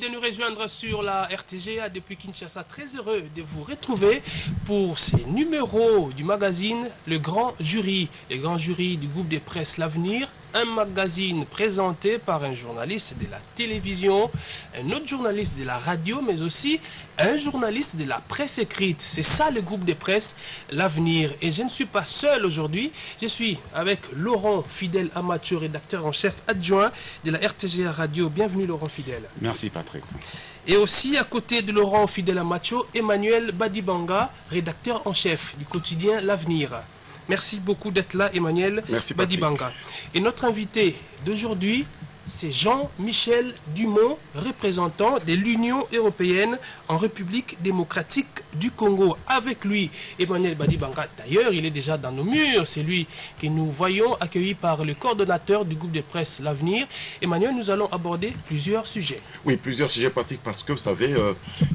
de nous rejoindre sur la RTGA depuis Kinshasa. Très heureux de vous retrouver pour ces numéros du magazine Le Grand Jury. Le Grand Jury du groupe de presse L'Avenir, un magazine présenté par un journaliste de la télévision, un autre journaliste de la radio, mais aussi un journaliste de la presse écrite. C'est ça le groupe de presse L'Avenir. Et je ne suis pas seul aujourd'hui, je suis avec Laurent Fidèle Amacho, rédacteur en chef adjoint de la RTGA Radio. Bienvenue Laurent Fidèle. Merci Patrick. Et aussi à côté de Laurent Fidèle Amacho, Emmanuel Badibanga, rédacteur en chef du quotidien L'Avenir. Merci beaucoup d'être là, Emmanuel Badibanga. Et notre invité d'aujourd'hui, c'est Jean-Michel Dumont, représentant de l'Union européenne en République démocratique du Congo. Avec lui, Emmanuel Badibanga, d'ailleurs, il est déjà dans nos murs. C'est lui que nous voyons accueilli par le coordonnateur du groupe de presse L'Avenir. Emmanuel, nous allons aborder plusieurs sujets. Oui, plusieurs sujets, Patrick, parce que vous savez,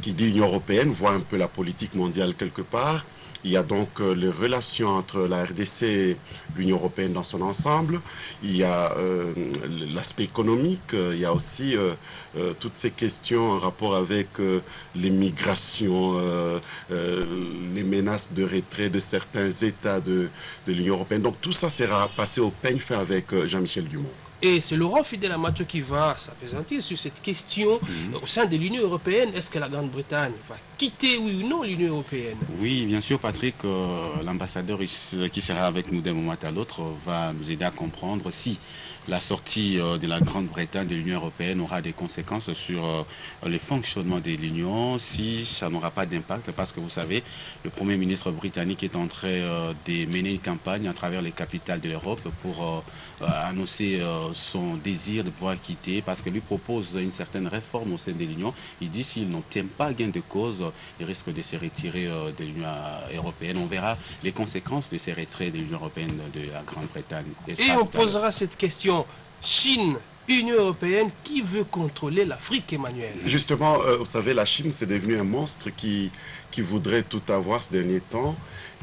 qui dit Union européenne voit un peu la politique mondiale quelque part. Il y a donc les relations entre la RDC et l'Union européenne dans son ensemble. Il y a l'aspect économique. Il y a aussi toutes ces questions en rapport avec les migrations, les menaces de retrait de certains États de l'Union européenne. Donc tout ça sera passé au peigne fin avec Jean-Michel Dumont. Et c'est Laurent Fidèle Amacho qui va s'appesantir sur cette question au sein de l'Union européenne. Est-ce que la Grande-Bretagne va quitter, oui ou non, l'Union européenne? Oui, bien sûr, Patrick, l'ambassadeur qui sera avec nous d'un moment à l'autre va nous aider à comprendre si la sortie de la Grande-Bretagne de l'Union européenne aura des conséquences sur le fonctionnement de l'Union, si ça n'aura pas d'impact, parce que vous savez, le Premier ministre britannique est en train de mener une campagne à travers les capitales de l'Europe pour annoncer son désir de pouvoir quitter, parce que lui propose une certaine réforme au sein de l'Union. Il dit s'il n'obtient pas gain de cause, il risque de se retirer de l'Union européenne. On verra les conséquences de ces retraits de l'Union européenne de la Grande-Bretagne. Et on posera cette question. Chine, Union européenne, qui veut contrôler l'Afrique, Emmanuel? Justement, vous savez, la Chine, c'est devenu un monstre qui voudrait tout avoir ces derniers temps.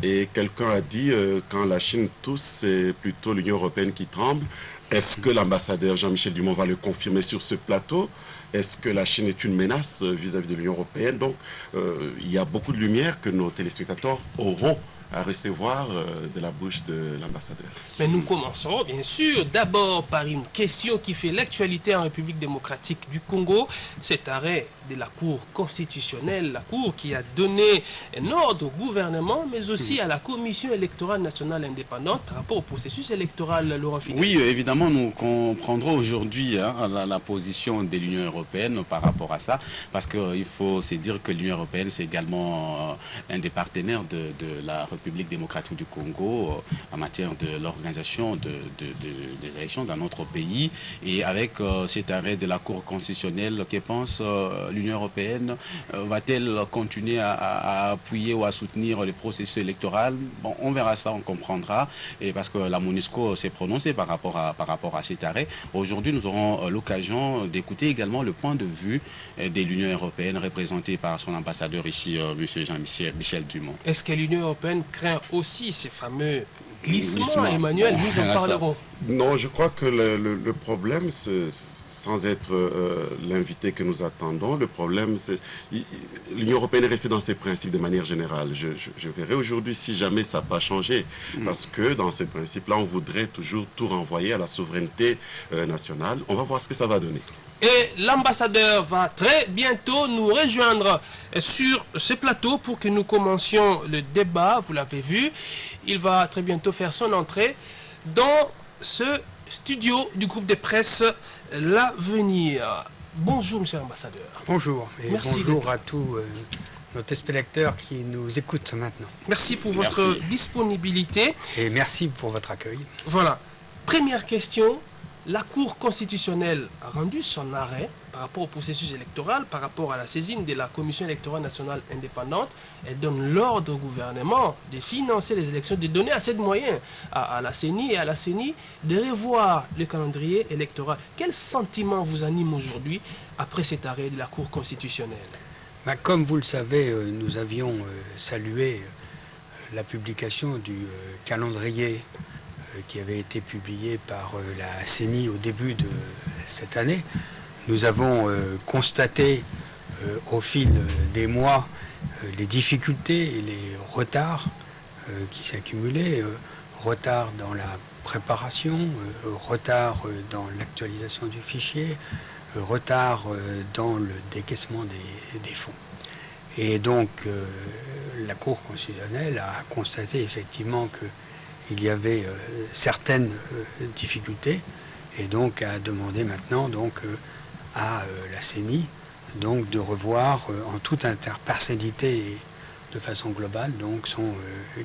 Et quelqu'un a dit, quand la Chine tousse, c'est plutôt l'Union européenne qui tremble. Est-ce que l'ambassadeur Jean-Michel Dumont va le confirmer sur ce plateau? Est-ce que la Chine est une menace vis-à-vis de l'Union européenne? Donc, il y a beaucoup de lumière que nos téléspectateurs auront à recevoir de la bouche de l'ambassadeur. Mais nous commençons bien sûr d'abord par une question qui fait l'actualité en République démocratique du Congo, cet arrêt de la Cour constitutionnelle, la Cour qui a donné un ordre au gouvernement, mais aussi à la Commission électorale nationale indépendante par rapport au processus électoral, Laurent Fidèle. Oui, évidemment, nous comprendrons aujourd'hui la position de l'Union européenne par rapport à ça, parce qu'il faut se dire que l'Union européenne, c'est également un des partenaires de la République démocratique du Congo en matière de l'organisation des élections dans notre pays. Et avec cet arrêt de la Cour constitutionnelle, que pense l'Union européenne? Va-t-elle continuer à appuyer ou à soutenir le processus électoral? Bon, on verra ça, on comprendra. Et parce que la MONUSCO s'est prononcée par rapport à cet arrêt. Aujourd'hui, nous aurons l'occasion d'écouter également le point de vue de l'Union européenne représenté par son ambassadeur ici, M. Jean-Michel Dumont. Est-ce que l'Union européenne craint aussi ces fameux glissements, Emmanuel? Nous en parlerons. Non, je crois que le problème, sans être l'invité que nous attendons, le problème, c'est l'Union européenne est restée dans ses principes de manière générale. Je verrai aujourd'hui si jamais ça n'a pas changé. Parce que dans ces principes-là, on voudrait toujours tout renvoyer à la souveraineté nationale. On va voir ce que ça va donner. Et l'ambassadeur va très bientôt nous rejoindre sur ce plateau pour que nous commencions le débat. Vous l'avez vu, il va très bientôt faire son entrée dans ce studio du groupe de presse L'Avenir. Bonjour, monsieur l'ambassadeur. Bonjour, et Merci bonjour à tous nos téléspectateurs qui nous écoutent maintenant. Merci pour votre disponibilité. Et merci pour votre accueil. Voilà. Première question. La Cour constitutionnelle a rendu son arrêt par rapport au processus électoral, par rapport à la saisine de la Commission électorale nationale indépendante. Elle donne l'ordre au gouvernement de financer les élections, de donner assez de moyens à la CENI et à la CENI de revoir le calendrier électoral. Quel sentiment vous anime aujourd'hui après cet arrêt de la Cour constitutionnelle? Comme vous le savez, nous avions salué la publication du calendrier qui avait été publié par la CENI au début de cette année, Nous avons constaté au fil des mois les difficultés et les retards qui s'accumulaient, retard dans la préparation, retard dans l'actualisation du fichier, retard dans le décaissement des fonds. Et donc la Cour constitutionnelle a constaté effectivement qu'il y avait certaines difficultés et donc a demandé maintenant donc, à la CENI donc, de revoir en toute interpersonnalité et de façon globale donc, son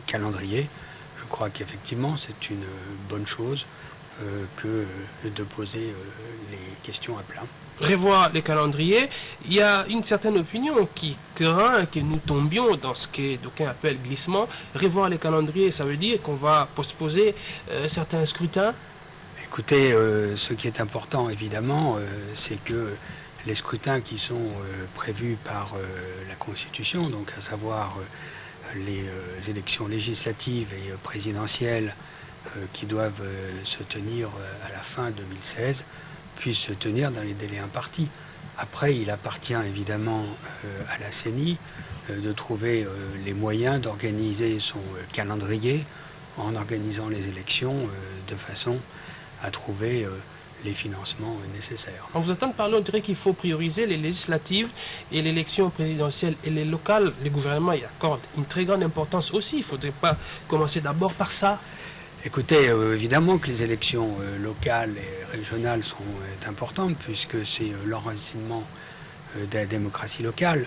calendrier. Je crois qu'effectivement c'est une bonne chose que de poser les questions à plat. Revoir les calendriers, il y a une certaine opinion qui craint que nous tombions dans ce que d'aucuns appellent glissement. Revoir les calendriers, ça veut dire qu'on va postposer certains scrutins? Écoutez, ce qui est important évidemment, c'est que les scrutins qui sont prévus par la Constitution, donc à savoir les élections législatives et présidentielles qui doivent se tenir à la fin 2016, puissent se tenir dans les délais impartis. Après, il appartient évidemment à la CENI de trouver les moyens d'organiser son calendrier en organisant les élections de façon à trouver les financements nécessaires. On vous entend parler, on dirait qu'il faut prioriser les législatives et l'élection présidentielle et les locales. Le gouvernement y accorde une très grande importance aussi. Il ne faudrait pas commencer d'abord par ça. Écoutez, évidemment que les élections locales et régionales sont importantes puisque c'est l'enracinement de la démocratie locale.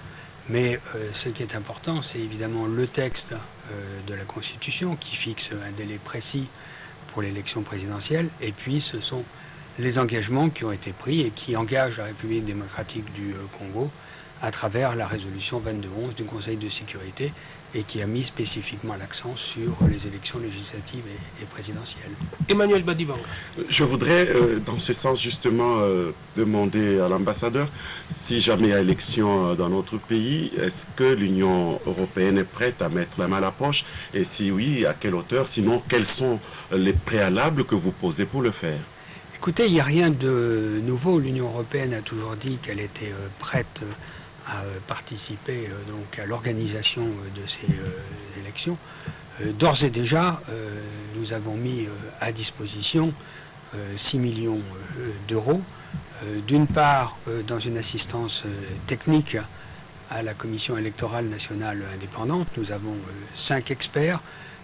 Mais ce qui est important, c'est évidemment le texte de la Constitution qui fixe un délai précis pour l'élection présidentielle. Et puis ce sont les engagements qui ont été pris et qui engagent la République démocratique du Congo à travers la résolution 2211 du Conseil de sécurité et qui a mis spécifiquement l'accent sur les élections législatives et présidentielles. Emmanuel Badibanga. Je voudrais, dans ce sens, justement, demander à l'ambassadeur si jamais il y a élection dans notre pays, est-ce que l'Union européenne est prête à mettre la main à la poche? Et si oui, à quelle hauteur? Sinon, quels sont les préalables que vous posez pour le faire? Écoutez, il n'y a rien de nouveau. L'Union européenne a toujours dit qu'elle était prête à participer donc à l'organisation de ces élections. D'ores et déjà, nous avons mis à disposition 6 millions d'euros. D'une part, dans une assistance technique à la Commission électorale nationale indépendante, nous avons 5 experts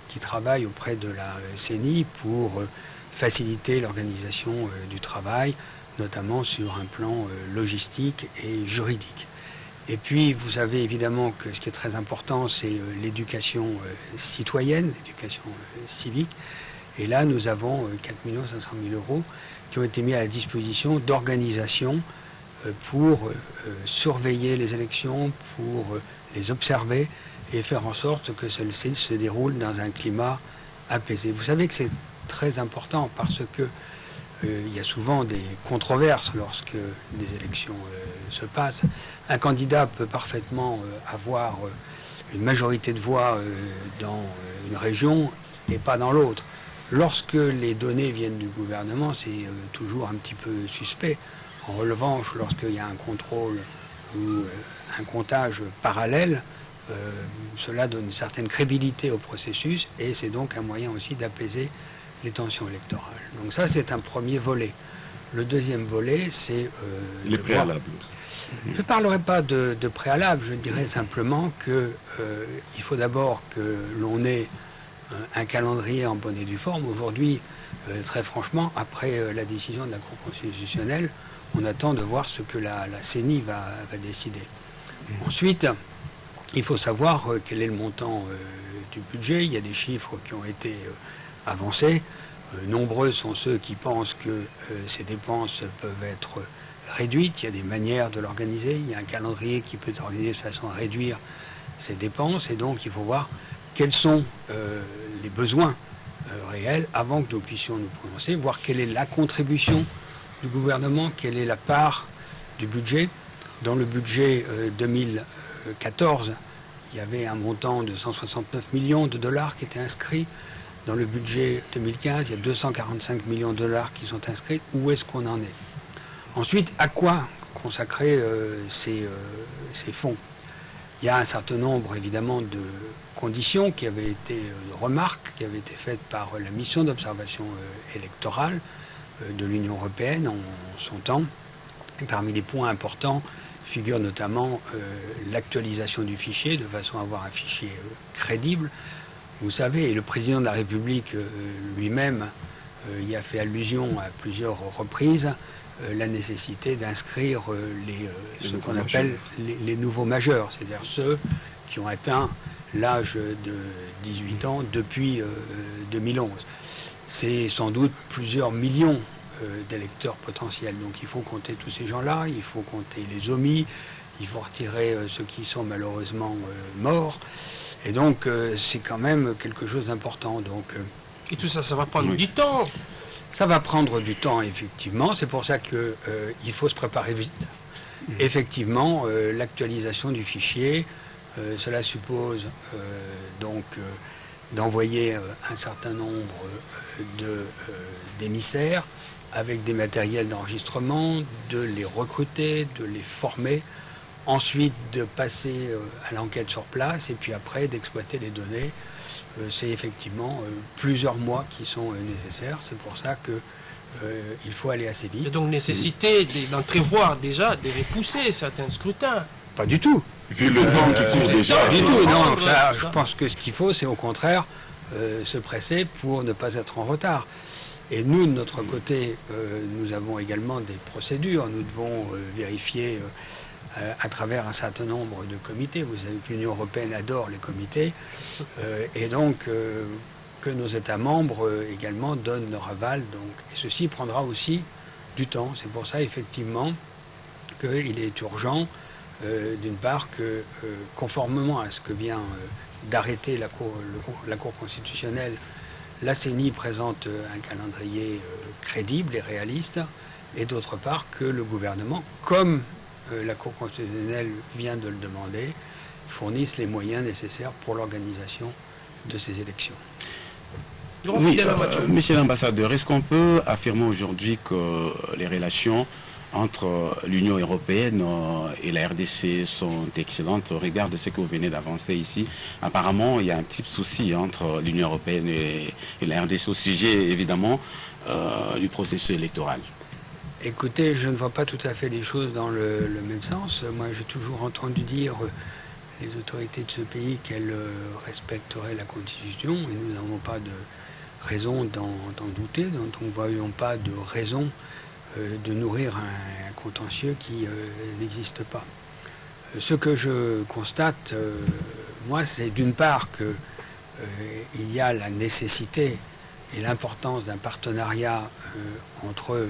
qui travaillent auprès de la CENI pour faciliter l'organisation du travail, notamment sur un plan logistique et juridique. Et puis, vous savez évidemment que ce qui est très important, c'est l'éducation citoyenne, l'éducation civique. Et là, nous avons 4 500 000 euros qui ont été mis à la disposition d'organisations pour surveiller les élections, pour les observer et faire en sorte que celles-ci se déroulent dans un climat apaisé. Vous savez que c'est très important parce que il y a souvent des controverses lorsque des élections se passent. Un candidat peut parfaitement avoir une majorité de voix dans une région et pas dans l'autre. Lorsque les données viennent du gouvernement, c'est toujours un petit peu suspect. En revanche, lorsqu'il y a un contrôle ou un comptage parallèle, cela donne une certaine crédibilité au processus et c'est donc un moyen aussi d'apaiser les tensions électorales. Donc ça, c'est un premier volet. Le deuxième volet, c'est... les préalables. Je ne parlerai pas de préalables, je dirais simplement qu'il faut d'abord que l'on ait un calendrier en bonne et due forme. Aujourd'hui, très franchement, après la décision de la Cour constitutionnelle, on attend de voir ce que la CENI va décider. Ensuite, il faut savoir quel est le montant du budget. Il y a des chiffres qui ont été avancés. Nombreux sont ceux qui pensent que ces dépenses peuvent être réduites. Il y a des manières de l'organiser. Il y a un calendrier qui peut s'organiser de façon à réduire ces dépenses. Et donc, il faut voir quels sont les besoins réels avant que nous puissions nous prononcer, voir quelle est la contribution du gouvernement, quelle est la part du budget. Dans le budget 2014, il y avait un montant de 169 millions de dollars qui était inscrit. Dans le budget 2015, il y a 245 millions de dollars qui sont inscrits. Où est-ce qu'on en est? Ensuite, à quoi consacrer ces fonds? Il y a un certain nombre, évidemment, de conditions qui avaient été, de remarques qui avaient été faites par la mission d'observation électorale de l'Union européenne en son temps. Et parmi les points importants figure notamment l'actualisation du fichier, de façon à avoir un fichier crédible. Vous savez, et le président de la République lui-même y a fait allusion à plusieurs reprises, la nécessité d'inscrire ce qu'on appelle les nouveaux majeurs, c'est-à-dire ceux qui ont atteint l'âge de 18 ans depuis 2011. C'est sans doute plusieurs millions d'électeurs potentiels. Donc il faut compter tous ces gens-là, il faut compter les omis, il faut retirer ceux qui sont malheureusement morts. Et donc c'est quand même quelque chose d'important. Et tout ça, ça va prendre du temps. Ça va prendre du temps, effectivement. C'est pour ça qu'il faut se préparer vite. Effectivement, l'actualisation du fichier, cela suppose d'envoyer un certain nombre d'émissaires avec des matériels d'enregistrement, de les recruter, de les former, ensuite de passer à l'enquête sur place et puis après d'exploiter les données. C'est effectivement plusieurs mois qui sont nécessaires. C'est pour ça qu'il faut aller assez vite. Et donc nécessité d'entrevoir déjà, de repousser certains scrutins. Pas du tout. Vu le temps qui court déjà. Pas du tout, non. Je pense que ce qu'il faut, c'est au contraire se presser pour ne pas être en retard. Et nous, de notre côté, nous avons également des procédures. Nous devons vérifier à travers un certain nombre de comités. Vous savez que l'Union européenne adore les comités. Et donc, que nos États membres également donnent leur aval. Et ceci prendra aussi du temps. C'est pour ça, effectivement, qu'il est urgent, d'une part, que conformément à ce que vient d'arrêter la Cour constitutionnelle, la CENI présente un calendrier crédible et réaliste, et d'autre part que le gouvernement, comme la Cour constitutionnelle vient de le demander, fournisse les moyens nécessaires pour l'organisation de ces élections. Oui, monsieur l'ambassadeur, est-ce qu'on peut affirmer aujourd'hui que les relations entre l'Union européenne et la RDC sont excellentes au regard de ce que vous venez d'avancer ici? Apparemment, il y a un petit souci entre l'Union européenne et la RDC au sujet, évidemment, du processus électoral. Écoutez, je ne vois pas tout à fait les choses dans le même sens. Moi, j'ai toujours entendu dire les autorités de ce pays qu'elles respecteraient la Constitution, et nous n'avons pas de raison d'en douter, donc nous ne voyons pas de raison de nourrir un contentieux qui n'existe pas. Ce que je constate, moi, c'est d'une part qu'il y a la nécessité et l'importance d'un partenariat entre,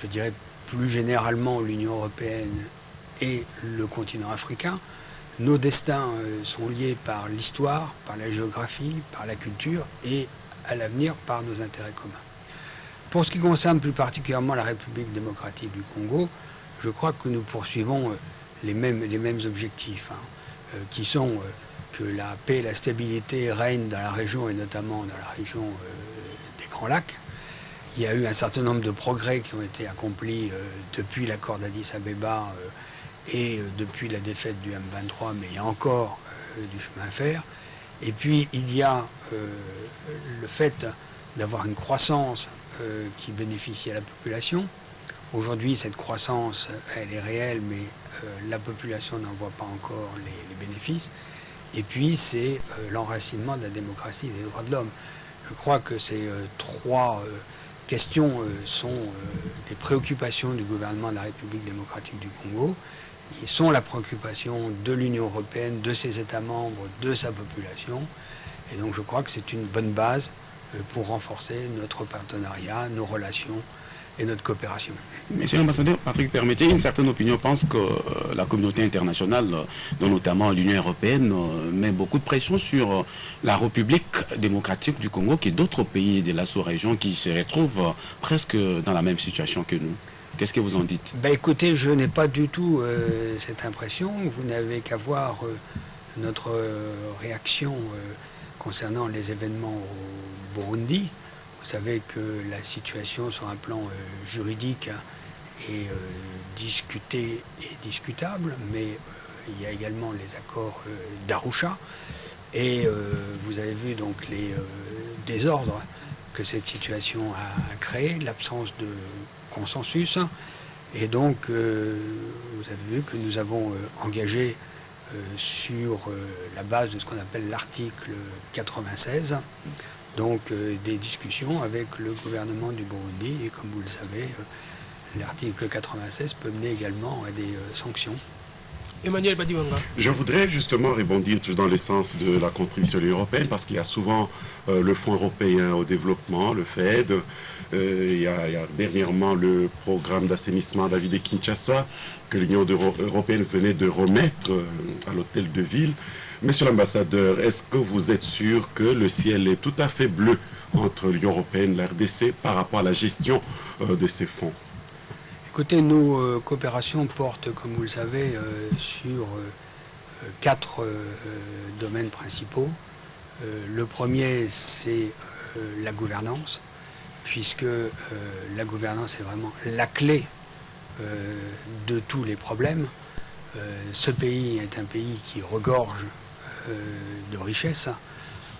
je dirais plus généralement, l'Union européenne et le continent africain. Nos destins sont liés par l'histoire, par la géographie, par la culture et à l'avenir par nos intérêts communs. Pour ce qui concerne plus particulièrement la République démocratique du Congo, je crois que nous poursuivons les mêmes objectifs, qui sont que la paix et la stabilité règnent dans la région et notamment dans la région des Grands Lacs. Il y a eu un certain nombre de progrès qui ont été accomplis depuis l'accord d'Addis Abeba et depuis la défaite du M23, mais il y a encore du chemin à faire. Et puis il y a le fait d'avoir une croissance qui bénéficie à la population. Aujourd'hui, cette croissance, elle est réelle, mais la population n'en voit pas encore les bénéfices. Et puis, c'est l'enracinement de la démocratie et des droits de l'homme. Je crois que ces trois questions sont des préoccupations du gouvernement de la République démocratique du Congo. Ils sont la préoccupation de l'Union européenne, de ses États membres, de sa population. Et donc, je crois que c'est une bonne base pour renforcer notre partenariat, nos relations et notre coopération. Monsieur l'ambassadeur, Patrick Permettier, une certaine opinion pense que la communauté internationale, dont notamment l'Union européenne, met beaucoup de pression sur la République démocratique du Congo, qui est d'autres pays de la sous-région qui se retrouvent presque dans la même situation que nous. Qu'est-ce que vous en dites? Écoutez, je n'ai pas du tout cette impression. Vous n'avez qu'à voir notre réaction concernant les événements au Burundi. Vous savez que la situation sur un plan juridique est discuté et discutable, mais il y a également les accords d'Arusha. Et vous avez vu donc les désordres que cette situation a créé, l'absence de consensus. Et donc, vous avez vu que nous avons engagé sur la base de ce qu'on appelle l'article 96, donc des discussions avec le gouvernement du Burundi. Et comme vous le savez, l'article 96 peut mener également à des sanctions. Emmanuel Badibanga. Je voudrais justement rebondir dans le sens de la contribution de l'Union européenne, parce qu'il y a souvent le Fonds européen au développement, le FED, il y a dernièrement le programme d'assainissement de la ville de Kinshasa, que l'Union européenne venait de remettre à l'hôtel de ville. Monsieur l'ambassadeur, est-ce que vous êtes sûr que le ciel est tout à fait bleu entre l'Union européenne et la RDC par rapport à la gestion de ces fonds? Écoutez, nos coopérations portent, comme vous le savez, sur 4 domaines principaux. Le premier, c'est la gouvernance, puisque la gouvernance est vraiment la clé de tous les problèmes. Ce pays est un pays qui regorge de richesses.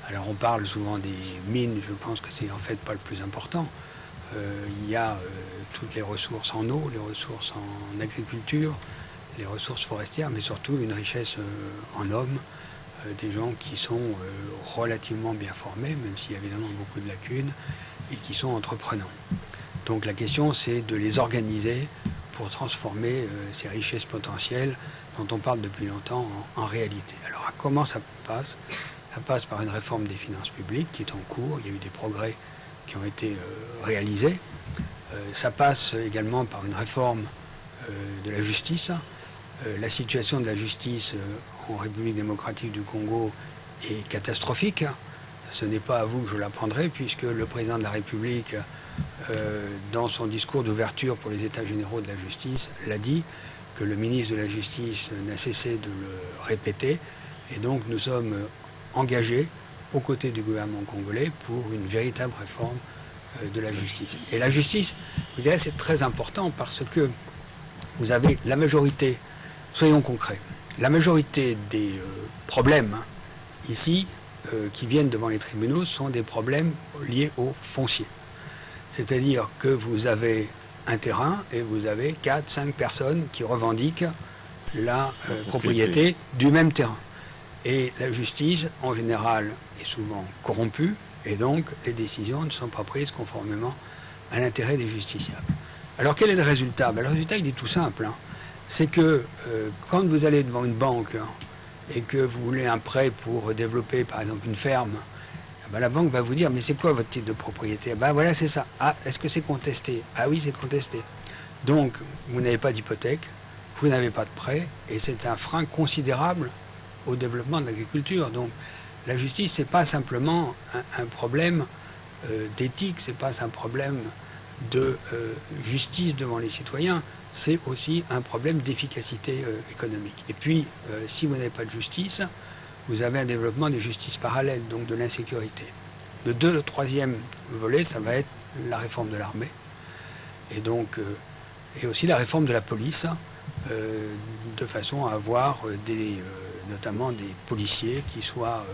Alors on parle souvent des mines, je pense que c'est en fait pas le plus important. Il y a toutes les ressources en eau, les ressources en agriculture, les ressources forestières, mais surtout une richesse en hommes, des gens qui sont relativement bien formés, même s'il y a évidemment beaucoup de lacunes, et qui sont entreprenants. Donc la question, c'est de les organiser pour transformer ces richesses potentielles dont on parle depuis longtemps en réalité. Alors comment ça passe? Ça passe par une réforme des finances publiques qui est en cours. Il y a eu des progrès qui ont été réalisés. Ça passe également par une réforme de la justice. La situation de la justice en République démocratique du Congo est catastrophique. Ce n'est pas à vous que je l'apprendrai, puisque le président de la République, dans son discours d'ouverture pour les États généraux de la justice, l'a dit, que le ministre de la Justice n'a cessé de le répéter. Et donc nous sommes engagés aux côtés du gouvernement congolais pour une véritable réforme de la justice. Et la justice, je dirais, c'est très important parce que vous avez la majorité, soyons concrets, la majorité des problèmes ici qui viennent devant les tribunaux sont des problèmes liés au foncier. C'est-à-dire que vous avez un terrain et vous avez 4-5 personnes qui revendiquent la propriété du même terrain. Et la justice, en général, est souvent corrompue, et donc les décisions ne sont pas prises conformément à l'intérêt des justiciables. Alors quel est le résultat? Le résultat, il est tout simple. C'est que quand vous allez devant une banque et que vous voulez un prêt pour développer, par exemple, une ferme, la banque va vous dire, mais c'est quoi votre titre de propriété? Voilà, c'est ça. Ah, est-ce que c'est contesté? Ah oui, c'est contesté. Donc, vous n'avez pas d'hypothèque, vous n'avez pas de prêt, et c'est un frein considérable au développement de l'agriculture. Donc la justice, c'est pas simplement un problème d'éthique, c'est pas un problème de justice devant les citoyens, c'est aussi un problème d'efficacité économique. Et puis, si vous n'avez pas de justice, vous avez un développement des justices parallèles, donc de l'insécurité. Le troisième volet, ça va être la réforme de l'armée, et donc et aussi la réforme de la police, de façon à avoir notamment des policiers qui soient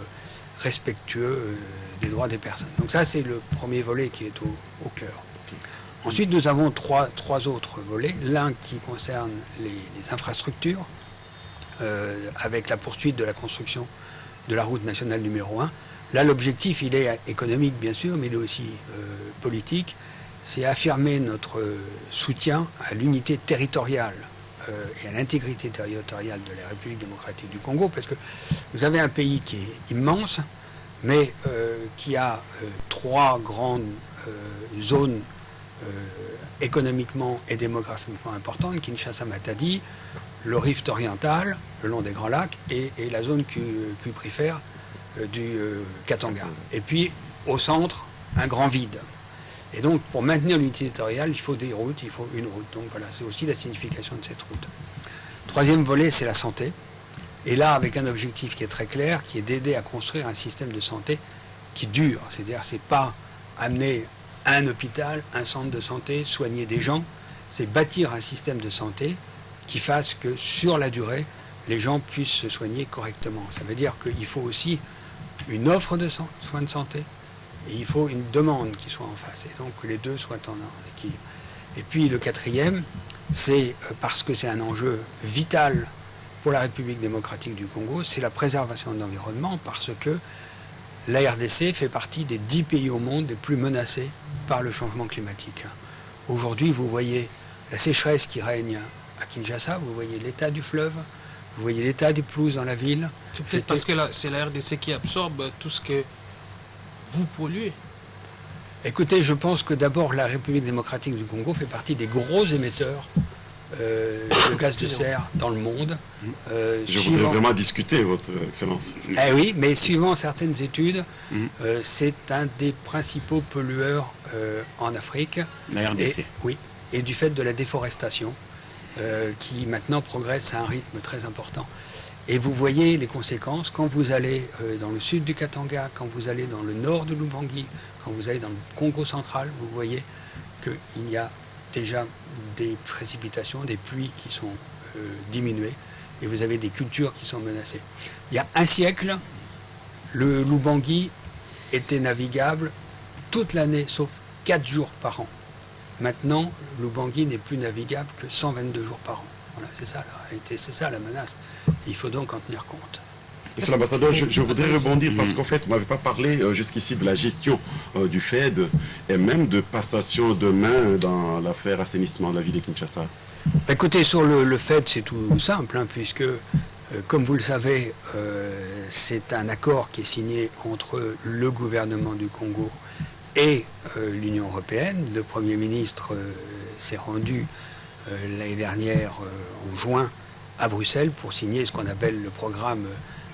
respectueux des droits des personnes. Donc ça, c'est le premier volet qui est au cœur. Ensuite, nous avons trois autres volets. L'un qui concerne les infrastructures, avec la poursuite de la construction de la route nationale numéro 1. Là, l'objectif, il est économique, bien sûr, mais il est aussi politique. C'est affirmer notre soutien à l'unité territoriale et à l'intégrité territoriale de la République démocratique du Congo, parce que vous avez un pays qui est immense, mais qui a 3 grandes zones économiquement et démographiquement importantes, Kinshasa, Matadi, le rift oriental, le long des Grands Lacs, et la zone cuprifère du Katanga. Et puis, au centre, un grand vide. Et donc, pour maintenir l'unité territoriale, il faut des routes, il faut une route. Donc voilà, c'est aussi la signification de cette route. Troisième volet, c'est la santé. Et là, avec un objectif qui est très clair, qui est d'aider à construire un système de santé qui dure. C'est-à-dire, c'est pas amener un hôpital, un centre de santé, soigner des gens. c'est bâtir un système de santé qui fasse que sur la durée, les gens puissent se soigner correctement. Ça veut dire qu'il faut aussi une offre de soins de santé et il faut une demande qui soit en face. Et donc que les deux soient en équilibre. Et puis le quatrième, c'est parce que c'est un enjeu vital pour la République démocratique du Congo, c'est la préservation de l'environnement parce que la RDC fait partie des 10 pays au monde les plus menacés par le changement climatique. Aujourd'hui, vous voyez la sécheresse qui règne à Kinshasa, vous voyez l'état du fleuve, vous voyez l'état des pelouses dans la ville. C'est peut-être parce que c'est la RDC qui absorbe tout ce que vous polluez. Écoutez, je pense que d'abord la République démocratique du Congo fait partie des gros émetteurs de gaz de serre dans le monde. Je voudrais vraiment discuter, Votre Excellence. Eh oui, mais suivant certaines études, c'est un des principaux pollueurs en Afrique. La RDC. Et du fait de la déforestation, qui maintenant progresse à un rythme très important. Et vous voyez les conséquences quand vous allez dans le sud du Katanga, quand vous allez dans le nord de l'Ubangi, quand vous allez dans le Congo central, vous voyez qu'il y a déjà des précipitations, des pluies qui sont diminuées, et vous avez des cultures qui sont menacées. Il y a un siècle, le Lubangui était navigable toute l'année, sauf 4 jours par an. Maintenant, l'Ubangi n'est plus navigable que 122 jours par an. Voilà, c'est ça la réalité, c'est ça la menace. Il faut donc en tenir compte. Monsieur l'ambassadeur, je voudrais rebondir parce qu'en fait, vous ne m'avez pas parlé jusqu'ici de la gestion du FED et même de passation de main dans l'affaire assainissement de la ville de Kinshasa. Écoutez, sur le FED, c'est tout simple, puisque, comme vous le savez, c'est un accord qui est signé entre le gouvernement du Congo et l'Union européenne. Le Premier ministre s'est rendu l'année dernière, en juin, à Bruxelles pour signer ce qu'on appelle le programme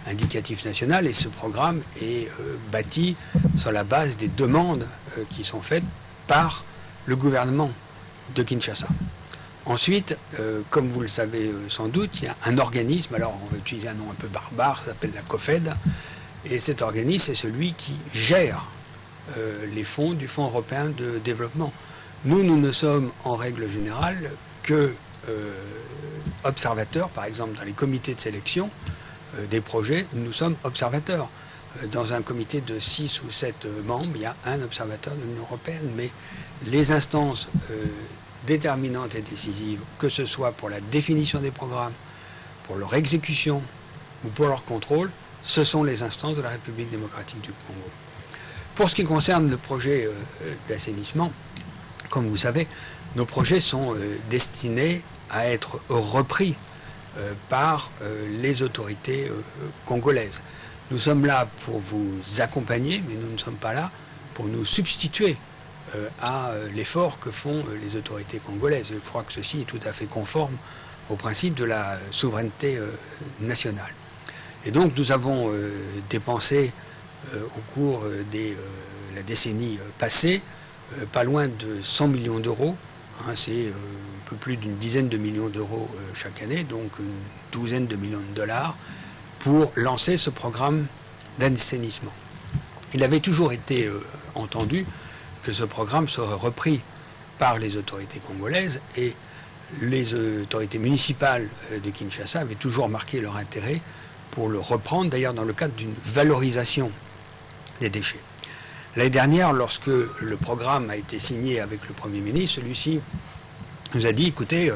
indicatif national. Et ce programme est bâti sur la base des demandes qui sont faites par le gouvernement de Kinshasa. Ensuite, comme vous le savez sans doute, il y a un organisme, alors on va utiliser un nom un peu barbare, ça s'appelle la COFED, et cet organisme c'est celui qui gère les fonds du Fonds européen de développement. Nous ne sommes en règle générale que observateurs, par exemple dans les comités de sélection des projets, nous sommes observateurs. Dans un comité de 6 ou 7 membres, il y a un observateur de l'Union européenne, mais les instances déterminantes et décisives, que ce soit pour la définition des programmes, pour leur exécution ou pour leur contrôle, ce sont les instances de la République démocratique du Congo. Pour ce qui concerne le projet d'assainissement, comme vous savez, nos projets sont destinés à être repris par les autorités congolaises. Nous sommes là pour vous accompagner, mais nous ne sommes pas là pour nous substituer à l'effort que font les autorités congolaises. Je crois que ceci est tout à fait conforme au principe de la souveraineté nationale. Et donc nous avons dépensé au cours de la décennie passée pas loin de 100 millions d'euros. C'est un peu plus d'une dizaine de millions d'euros chaque année, donc une douzaine de millions de dollars, pour lancer ce programme d'assainissement. Il avait toujours été entendu que ce programme serait repris par les autorités congolaises et les autorités municipales de Kinshasa avaient toujours marqué leur intérêt pour le reprendre, d'ailleurs dans le cadre d'une valorisation des déchets. L'année dernière, lorsque le programme a été signé avec le Premier ministre, celui-ci nous a dit, écoutez,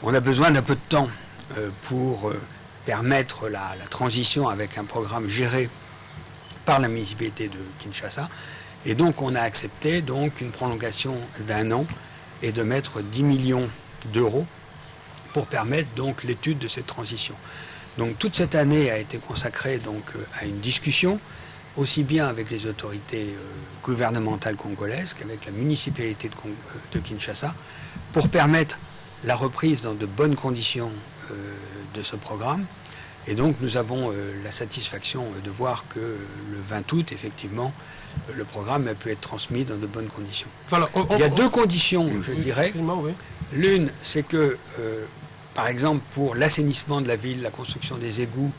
on a besoin d'un peu de temps pour permettre la transition avec un programme géré par la municipalité de Kinshasa. Et donc on a accepté donc une prolongation d'1 an et de mettre 10 millions d'euros pour permettre donc l'étude de cette transition. Donc toute cette année a été consacrée donc à une discussion aussi bien avec les autorités gouvernementales congolaises qu'avec la municipalité de Kinshasa, pour permettre la reprise dans de bonnes conditions de ce programme. Et donc nous avons la satisfaction de voir que le 20 août, effectivement, le programme a pu être transmis dans de bonnes conditions. Voilà, il y a deux conditions, je dirais. Oui. L'une, c'est que, par exemple, pour l'assainissement de la ville, la construction des égouts,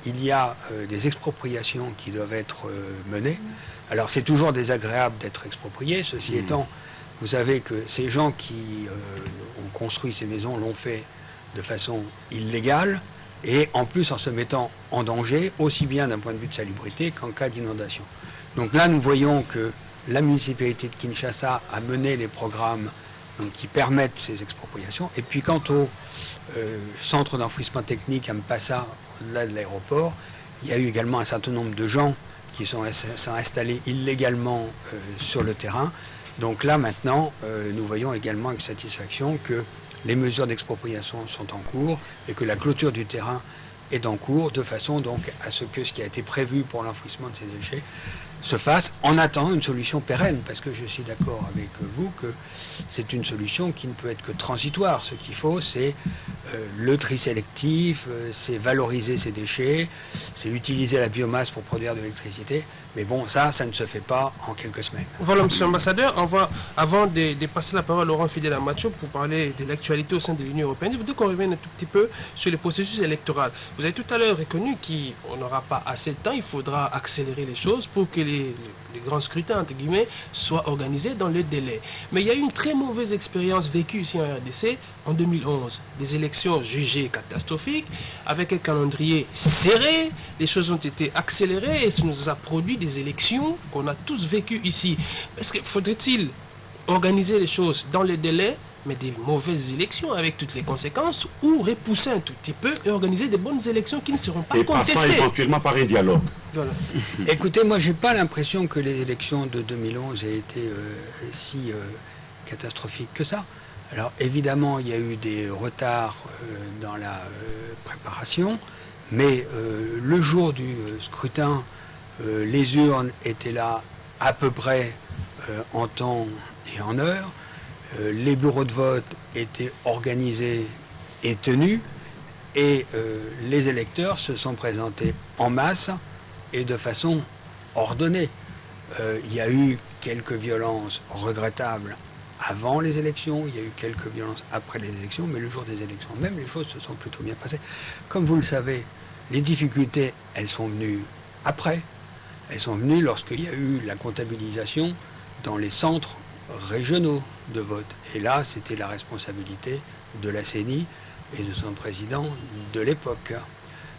il y a des expropriations qui doivent être menées. Alors c'est toujours désagréable d'être exproprié, ceci étant, Vous savez que ces gens qui ont construit ces maisons l'ont fait de façon illégale et en plus en se mettant en danger, aussi bien d'un point de vue de salubrité qu'en cas d'inondation. Donc là, nous voyons que la municipalité de Kinshasa a mené les programmes donc, qui permettent ces expropriations. Et puis quant au centre d'enfouissement technique à Mpassa, au-delà de l'aéroport, il y a eu également un certain nombre de gens qui sont installés illégalement sur le terrain. Donc là, maintenant, nous voyons également avec satisfaction que les mesures d'expropriation sont en cours et que la clôture du terrain est en cours, de façon donc à ce que ce qui a été prévu pour l'enfouissement de ces déchets se fasse en attendant une solution pérenne, parce que je suis d'accord avec vous que c'est une solution qui ne peut être que transitoire. Ce qu'il faut, c'est le tri sélectif, c'est valoriser ces déchets, c'est utiliser la biomasse pour produire de l'électricité. Mais bon, ça ne se fait pas en quelques semaines. Voilà, Monsieur l'Ambassadeur, avant de passer la parole à Laurent Fidèle Macho pour parler de l'actualité au sein de l'Union européenne, je voudrais qu'on revienne un tout petit peu sur le processus électoral. Vous avez tout à l'heure reconnu qu'on n'aura pas assez de temps, il faudra accélérer les choses pour que les grands scrutins, entre guillemets, soient organisés dans le délai. Mais il y a eu une très mauvaise expérience vécue ici en RDC en 2011. Des élections jugées catastrophiques, avec un calendrier serré, les choses ont été accélérées et ça nous a produit des élections qu'on a tous vécues ici. Est-ce qu'il faudrait-il organiser les choses dans les délais, mais des mauvaises élections avec toutes les conséquences, ou repousser un tout petit peu et organiser des bonnes élections qui ne seront pas contestées. Et passant éventuellement par un dialogue. Voilà. Écoutez, moi, j'ai pas l'impression que les élections de 2011 aient été si catastrophiques que ça. Alors, évidemment, il y a eu des retards dans la préparation, mais le jour du scrutin, les urnes étaient là à peu près en temps et en heure. Les bureaux de vote étaient organisés et tenus et les électeurs se sont présentés en masse et de façon ordonnée. Il y a eu quelques violences regrettables avant les élections, il y a eu quelques violences après les élections, mais le jour des élections même, les choses se sont plutôt bien passées. Comme vous le savez, les difficultés, elles sont venues après. Elles sont venues lorsqu'il y a eu la comptabilisation dans les centres régionaux de vote. Et là, c'était la responsabilité de la CENI et de son président de l'époque.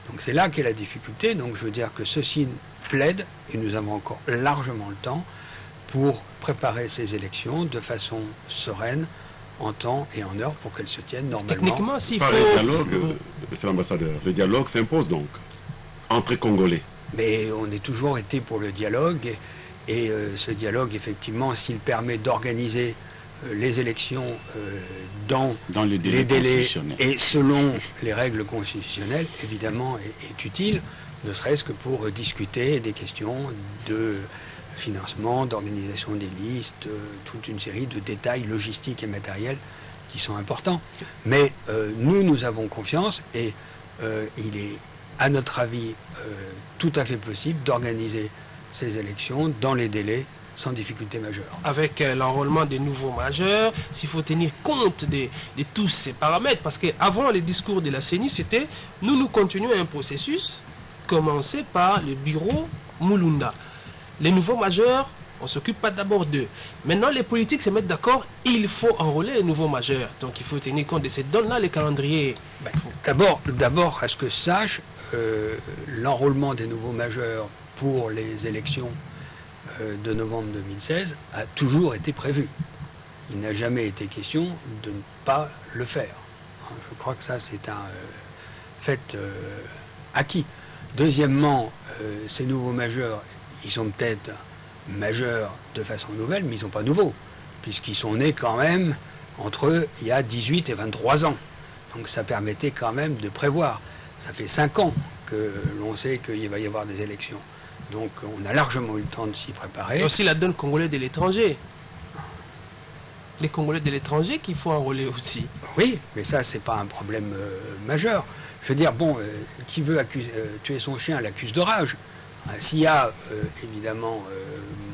Donc c'est là qu'est la difficulté. Donc je veux dire que ceci plaide, et nous avons encore largement le temps, pour préparer ces élections de façon sereine, en temps et en heure, pour qu'elles se tiennent normalement. Techniquement, s'il faut... Par le dialogue, c'est l'ambassadeur, le dialogue s'impose donc, entre Congolais. Mais on a toujours été pour le dialogue, et ce dialogue, effectivement, s'il permet d'organiser les élections dans les délais et selon les règles constitutionnelles, évidemment, est utile, ne serait-ce que pour discuter des questions de financement, d'organisation des listes, toute une série de détails logistiques et matériels qui sont importants. Mais nous avons confiance et il est, à notre avis, tout à fait possible d'organiser ces élections dans les délais sans difficulté majeure. Avec l'enrôlement des nouveaux majeurs, s'il faut tenir compte de tous ces paramètres, parce qu'avant les discours de la CENI, c'était nous continuons un processus commencé par le bureau Mulunda. Les nouveaux majeurs, on ne s'occupe pas d'abord d'eux. Maintenant, les politiques se mettent d'accord, il faut enrôler les nouveaux majeurs. Donc il faut tenir compte de ces données-là, les calendriers. D'abord, à ce que je sache, l'enrôlement des nouveaux majeurs pour les élections de novembre 2016 a toujours été prévu. Il n'a jamais été question de ne pas le faire. Je crois que ça, c'est un fait acquis. Deuxièmement, ces nouveaux majeurs, ils sont peut-être majeurs de façon nouvelle, mais ils ne sont pas nouveaux, puisqu'ils sont nés quand même entre il y a 18 et 23 ans. Donc ça permettait quand même de prévoir. Ça fait 5 ans que l'on sait qu'il va y avoir des élections. Donc on a largement eu le temps de s'y préparer. Et aussi la donne congolais de l'étranger. Les Congolais de l'étranger qu'il faut enrôler aussi. Oui, mais ça, c'est pas un problème majeur. Je veux dire, bon, qui veut tuer son chien l'accuse de rage. S'il y a, évidemment,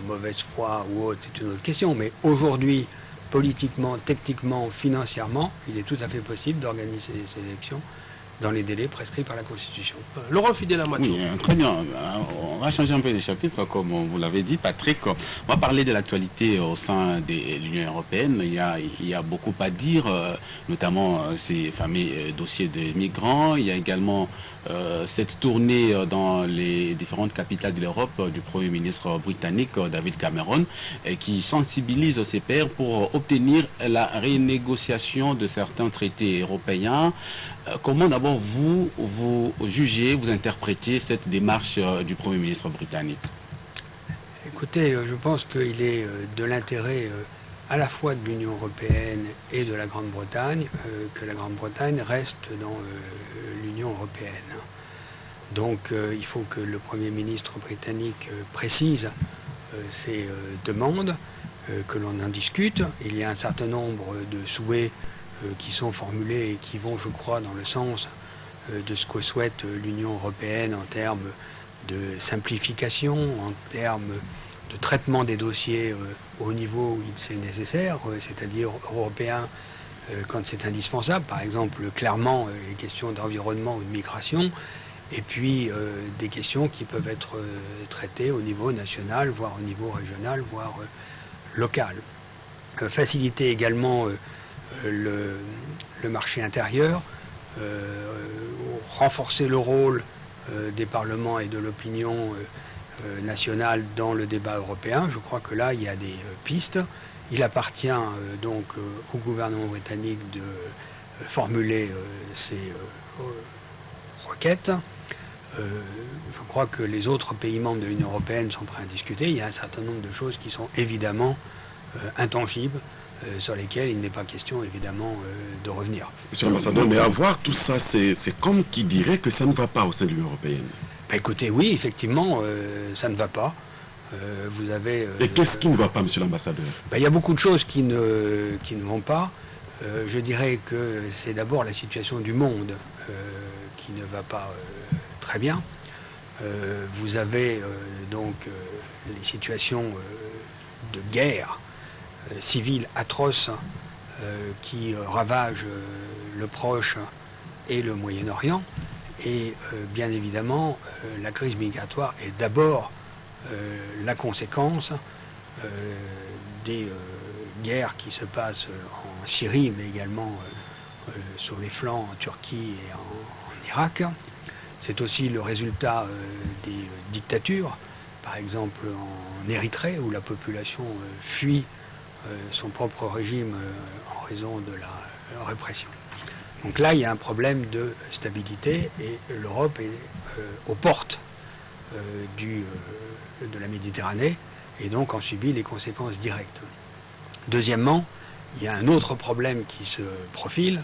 mauvaise foi ou autre, c'est une autre question. Mais aujourd'hui, politiquement, techniquement, financièrement, il est tout à fait possible d'organiser ces élections dans les délais prescrits par la Constitution. Laurent Fidel-Amacho. Oui, très bien. On va changer un peu les chapitres, comme vous l'avez dit, Patrick. On va parler de l'actualité au sein de l'Union européenne. Il y a beaucoup à dire, notamment ces fameux dossiers des migrants. Il y a également cette tournée dans les différentes capitales de l'Europe du Premier ministre britannique David Cameron, qui sensibilise ses pairs pour obtenir la renégociation de certains traités européens. Comment d'abord vous jugez, vous interprétez cette démarche du Premier ministre britannique? Écoutez, je pense qu'il est de l'intérêt à la fois de l'Union européenne et de la Grande-Bretagne que la Grande-Bretagne reste dans l'Union européenne. Donc il faut que le Premier ministre britannique précise ses demandes, que l'on en discute. Il y a un certain nombre de souhaits qui sont formulés et qui vont, je crois, dans le sens de ce que souhaite l'Union européenne en termes de simplification, en termes de traitement des dossiers au niveau où c'est nécessaire, c'est-à-dire européen quand c'est indispensable, par exemple clairement les questions d'environnement ou de migration, et puis des questions qui peuvent être traitées au niveau national, voire au niveau régional, voire local. Faciliter également le marché intérieur, renforcer le rôle des parlements et de l'opinion nationale dans le débat européen. Je crois que là, il y a des pistes. Il appartient donc au gouvernement britannique de formuler ces requêtes. Je crois que les autres pays membres de l'Union européenne sont prêts à discuter. Il y a un certain nombre de choses qui sont évidemment intangibles, sur lesquelles il n'est pas question évidemment de revenir. Monsieur l'ambassadeur, mais à voir tout ça, c'est comme qui dirait que ça ne va pas au sein de l'Union européenne. Bah, écoutez, oui, effectivement, ça ne va pas. Vous avez. Et qu'est-ce qui ne va pas, monsieur l'ambassadeur? Bah, il y a beaucoup de choses qui ne vont pas. Je dirais que c'est d'abord la situation du monde qui ne va pas très bien. Vous avez donc les situations de guerre civile atroce qui ravagent le Proche et le Moyen-Orient. Et bien évidemment, la crise migratoire est d'abord la conséquence des guerres qui se passent en Syrie, mais également sur les flancs en Turquie et en Irak. C'est aussi le résultat des dictatures, par exemple en Érythrée, où la population fuit son propre régime en raison de la répression. Donc là, il y a un problème de stabilité et l'Europe est aux portes de la Méditerranée et donc en subit les conséquences directes. Deuxièmement, il y a un autre problème qui se profile,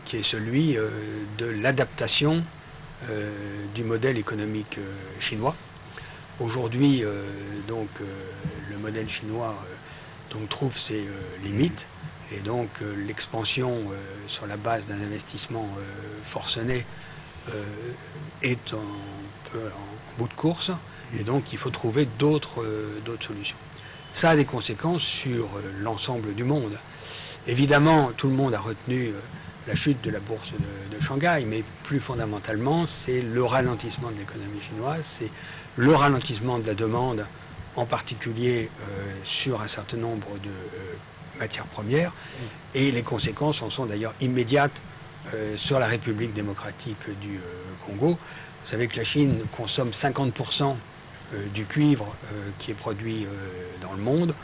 qui est celui de l'adaptation du modèle économique chinois. Aujourd'hui, le modèle chinois trouve ses limites. Et donc l'expansion sur la base d'un investissement forcené est un peu en bout de course. Et donc il faut trouver d'autres solutions. Ça a des conséquences sur l'ensemble du monde. Évidemment, tout le monde a retenu la chute de la bourse de Shanghai, mais plus fondamentalement, c'est le ralentissement de l'économie chinoise, c'est le ralentissement de la demande, en particulier sur un certain nombre de matières premières, et les conséquences en sont d'ailleurs immédiates sur la République démocratique du Congo. Vous savez que la Chine consomme 50% du cuivre qui est produit dans le monde.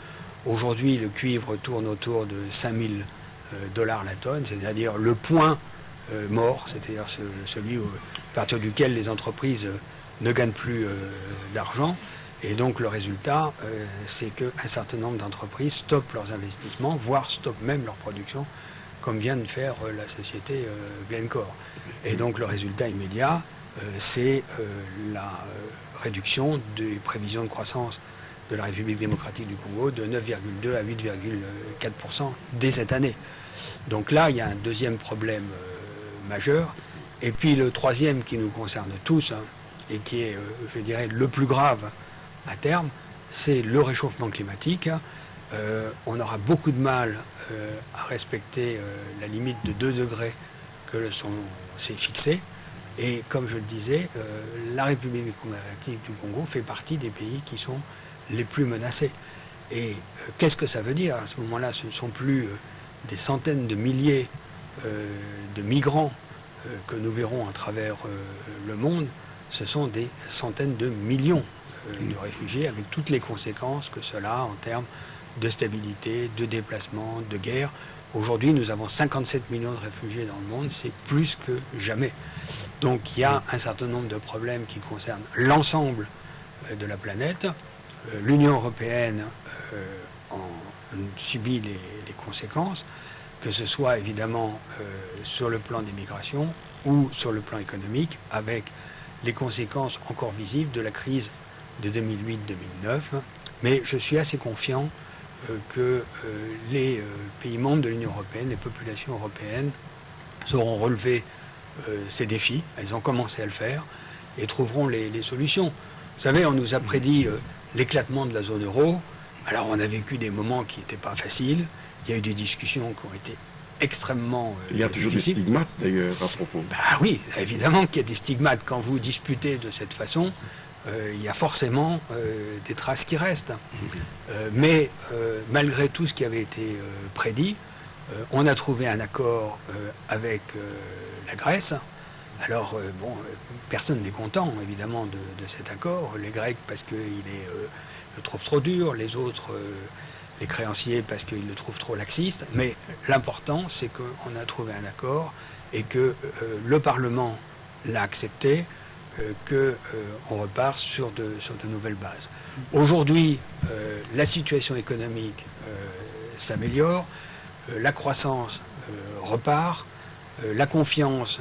Aujourd'hui, le cuivre tourne autour de $5 000 la tonne, c'est-à-dire le point mort, c'est-à-dire celui à partir duquel les entreprises ne gagnent plus d'argent. Et donc le résultat, c'est qu'un certain nombre d'entreprises stoppent leurs investissements, voire stoppent même leur production, comme vient de faire la société Glencore. Et donc le résultat immédiat, c'est la réduction des prévisions de croissance de la République démocratique du Congo de 9,2 à 8,4% dès cette année. Donc là, il y a un deuxième problème majeur. Et puis le troisième qui nous concerne tous, et qui est, je dirais, le plus grave à terme, c'est le réchauffement climatique. On aura beaucoup de mal à respecter la limite de 2 degrés que s'est fixé. Et comme je le disais, la République démocratique du Congo fait partie des pays qui sont les plus menacés. Et qu'est-ce que ça veut dire? À ce moment-là, ce ne sont plus des centaines de milliers de migrants que nous verrons à travers le monde, ce sont des centaines de millions de réfugiés, avec toutes les conséquences que cela a en termes de stabilité, de déplacement, de guerre. Aujourd'hui, nous avons 57 millions de réfugiés dans le monde, c'est plus que jamais. Donc il y a un certain nombre de problèmes qui concernent l'ensemble de la planète. L'Union européenne en subit les conséquences, que ce soit évidemment sur le plan des migrations ou sur le plan économique, avec les conséquences encore visibles de la crise de 2008-2009. Mais je suis assez confiant que les pays membres de l'Union européenne, les populations européennes, sauront relever ces défis. Elles ont commencé à le faire et trouveront les solutions. Vous savez, on nous a prédit l'éclatement de la zone euro. Alors on a vécu des moments qui n'étaient pas faciles. Il y a eu des discussions qui ont été extrêmement Il y a toujours difficiles. des stigmates d'ailleurs à propos. Bah oui, évidemment qu'il y a des stigmates. Quand vous disputez de cette façon, il y a forcément des traces qui restent. Mais malgré tout ce qui avait été prédit, on a trouvé un accord avec la Grèce. Alors, personne n'est content, évidemment, de cet accord. Les Grecs, parce qu'ils le trouvent trop dur, les autres, les créanciers, parce qu'ils le trouvent trop laxiste. Mais l'important, c'est qu'on a trouvé un accord et que le Parlement l'a accepté, qu'on repart sur de nouvelles bases. Aujourd'hui, la situation économique s'améliore, la croissance repart, la confiance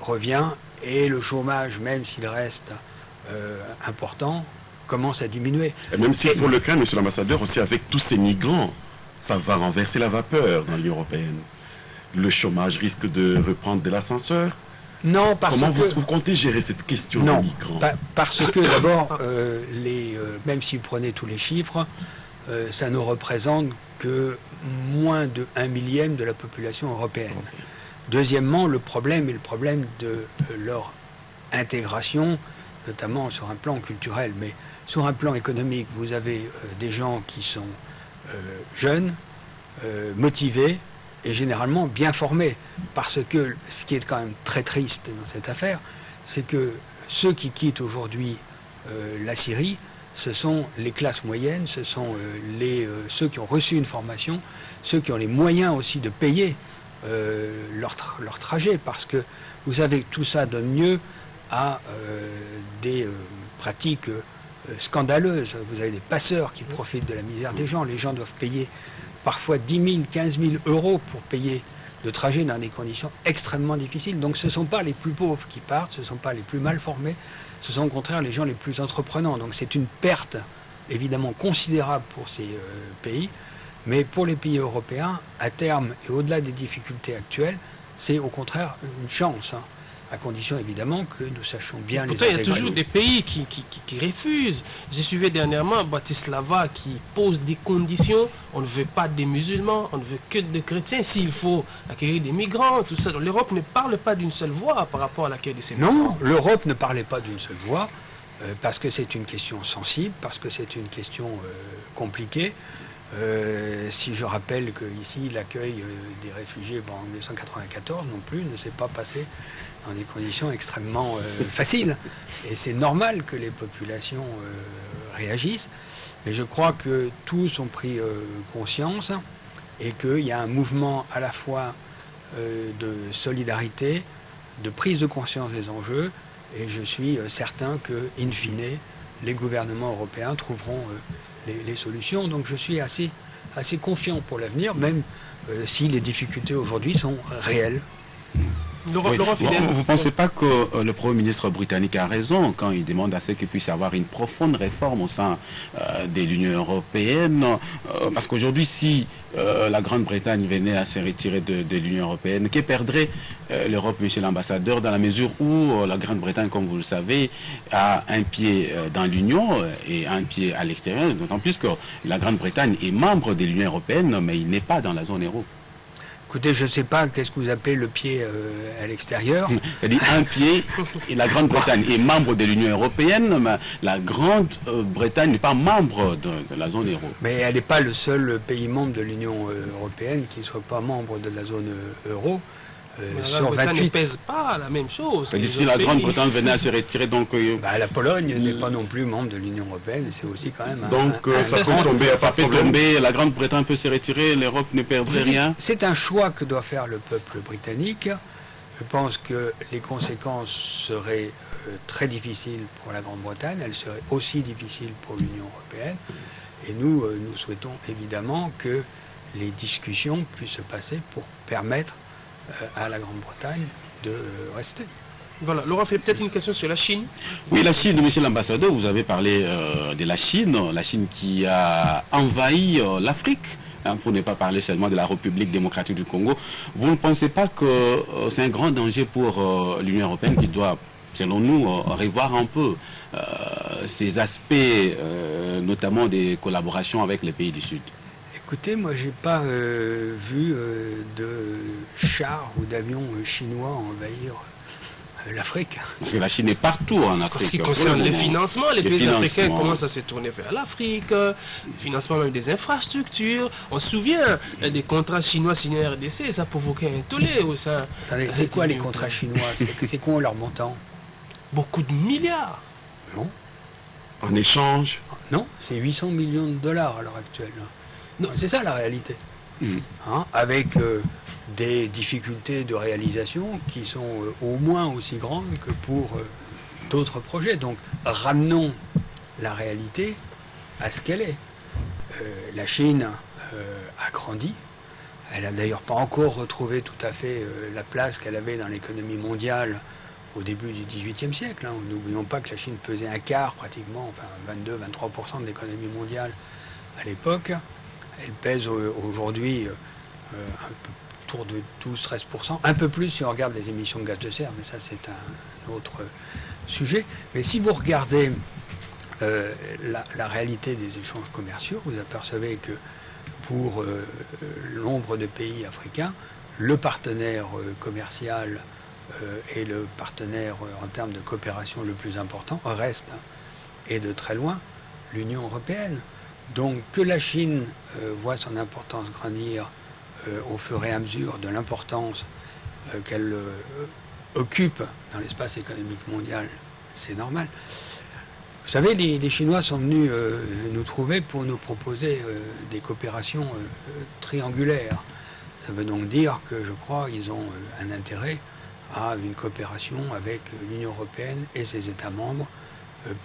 revient et le chômage, même s'il reste important, commence à diminuer. Et même s'il faut le craindre, monsieur l'ambassadeur, aussi avec tous ces migrants, ça va renverser la vapeur dans l'Union européenne. Le chômage risque de reprendre de l'ascenseur. Non, parce Comment que... vous comptez gérer cette question des migrants? Parce que d'abord, même si vous prenez tous les chiffres, ça ne représente que moins de 1/1000 de la population européenne. Deuxièmement, le problème est le problème de leur intégration, notamment sur un plan culturel, mais sur un plan économique, vous avez des gens qui sont jeunes, motivés, et généralement bien formés. Parce que ce qui est quand même très triste dans cette affaire, c'est que ceux qui quittent aujourd'hui la Syrie, ce sont les classes moyennes, ce sont ceux qui ont reçu une formation, ceux qui ont les moyens aussi de payer leur trajet, parce que vous savez que tout ça donne lieu à des pratiques scandaleuses. Vous avez des passeurs qui profitent de la misère des gens. Les gens doivent payer parfois 10 000, 15 000 euros pour payer le trajet dans des conditions extrêmement difficiles. Donc ce ne sont pas les plus pauvres qui partent, ce ne sont pas les plus mal formés, ce sont au contraire les gens les plus entreprenants. Donc c'est une perte évidemment considérable pour ces pays, mais pour les pays européens, à terme et au-delà des difficultés actuelles, c'est au contraire une chance, à condition évidemment que nous sachions bien les intégrer. Il y a toujours des pays qui refusent. J'ai suivi dernièrement Bratislava qui pose des conditions. On ne veut pas des musulmans, on ne veut que des chrétiens. S'il faut accueillir des migrants, tout ça. L'Europe ne parle pas d'une seule voix par rapport à l'accueil de ces migrants. Non, l'Europe ne parlait pas d'une seule voix parce que c'est une question sensible, parce que c'est une question compliquée. Si je rappelle qu'ici, l'accueil des réfugiés en 1994 non plus ne s'est pas passé dans des conditions extrêmement faciles. Et c'est normal que les populations réagissent. Mais je crois que tous ont pris conscience et qu'il y a un mouvement à la fois de solidarité, de prise de conscience des enjeux. Et je suis certain que, in fine, les gouvernements européens trouveront les solutions. Donc je suis assez confiant pour l'avenir, même si les difficultés aujourd'hui sont réelles. Oui. Vous ne pensez pas que le Premier ministre britannique a raison quand il demande à ce qu'il puisse y avoir une profonde réforme au sein de l'Union européenne? Parce qu'aujourd'hui, si la Grande-Bretagne venait à se retirer de l'Union européenne, que perdrait l'Europe, monsieur l'ambassadeur, dans la mesure où la Grande-Bretagne, comme vous le savez, a un pied dans l'Union et un pied à l'extérieur, d'autant plus que la Grande-Bretagne est membre de l'Union européenne, mais il n'est pas dans la zone euro. Écoutez, je ne sais pas qu'est-ce que vous appelez le pied à l'extérieur. C'est-à-dire un pied, et la Grande-Bretagne est membre de l'Union européenne, mais la Grande-Bretagne n'est pas membre de la zone euro. Mais elle n'est pas le seul pays membre de l'Union européenne qui ne soit pas membre de la zone euro. La Grande-Bretagne ne pèse pas la même chose. Si la Grande-Bretagne venait à se retirer, donc... la Pologne n'est pas non plus membre de l'Union européenne, et c'est aussi quand même... ça peut tomber, la Grande-Bretagne peut se retirer, l'Europe ne perdrait rien. C'est un choix que doit faire le peuple britannique. Je pense que les conséquences seraient très difficiles pour la Grande-Bretagne, elles seraient aussi difficiles pour l'Union européenne. Et nous souhaitons évidemment que les discussions puissent se passer pour permettre à la Grande-Bretagne de rester. Voilà, Laurent fait peut-être une question sur la Chine. Oui, la Chine, monsieur l'ambassadeur, vous avez parlé de la Chine qui a envahi l'Afrique, pour ne pas parler seulement de la République démocratique du Congo. Vous ne pensez pas que c'est un grand danger pour l'Union européenne qui doit, selon nous, revoir un peu ces aspects, notamment des collaborations avec les pays du Sud? Écoutez, moi, j'ai pas vu de chars ou d'avions chinois envahir l'Afrique. Parce que la Chine est partout en Afrique. En ce qui concerne les financements, les pays africains commencent à se tourner vers l'Afrique, le financement même des infrastructures. On se souvient des contrats chinois signés à RDC, ça provoquait un tollé. Attendez, c'est quoi les contrats chinois? C'est quoi leur montant? Beaucoup de milliards. Non. En échange? Non, c'est 800 millions de dollars à l'heure actuelle. C'est ça la réalité. Avec des difficultés de réalisation qui sont au moins aussi grandes que pour d'autres projets. Donc ramenons la réalité à ce qu'elle est. La Chine a grandi. Elle n'a d'ailleurs pas encore retrouvé tout à fait la place qu'elle avait dans l'économie mondiale au début du XVIIIe siècle. N'oublions pas que la Chine pesait un quart pratiquement, enfin 22-23% de l'économie mondiale à l'époque. Elle pèse aujourd'hui un peu autour de 12-13%, un peu plus si on regarde les émissions de gaz de serre, mais ça c'est un autre sujet. Mais si vous regardez la réalité des échanges commerciaux, vous apercevez que pour nombre de pays africains, le partenaire commercial et le partenaire en termes de coopération le plus important reste, et de très loin, l'Union européenne. Donc que la Chine voit son importance grandir au fur et à mesure de l'importance qu'elle occupe dans l'espace économique mondial, c'est normal. Vous savez, les Chinois sont venus nous trouver pour nous proposer des coopérations triangulaires. Ça veut donc dire que je crois qu'ils ont un intérêt à une coopération avec l'Union européenne et ses États membres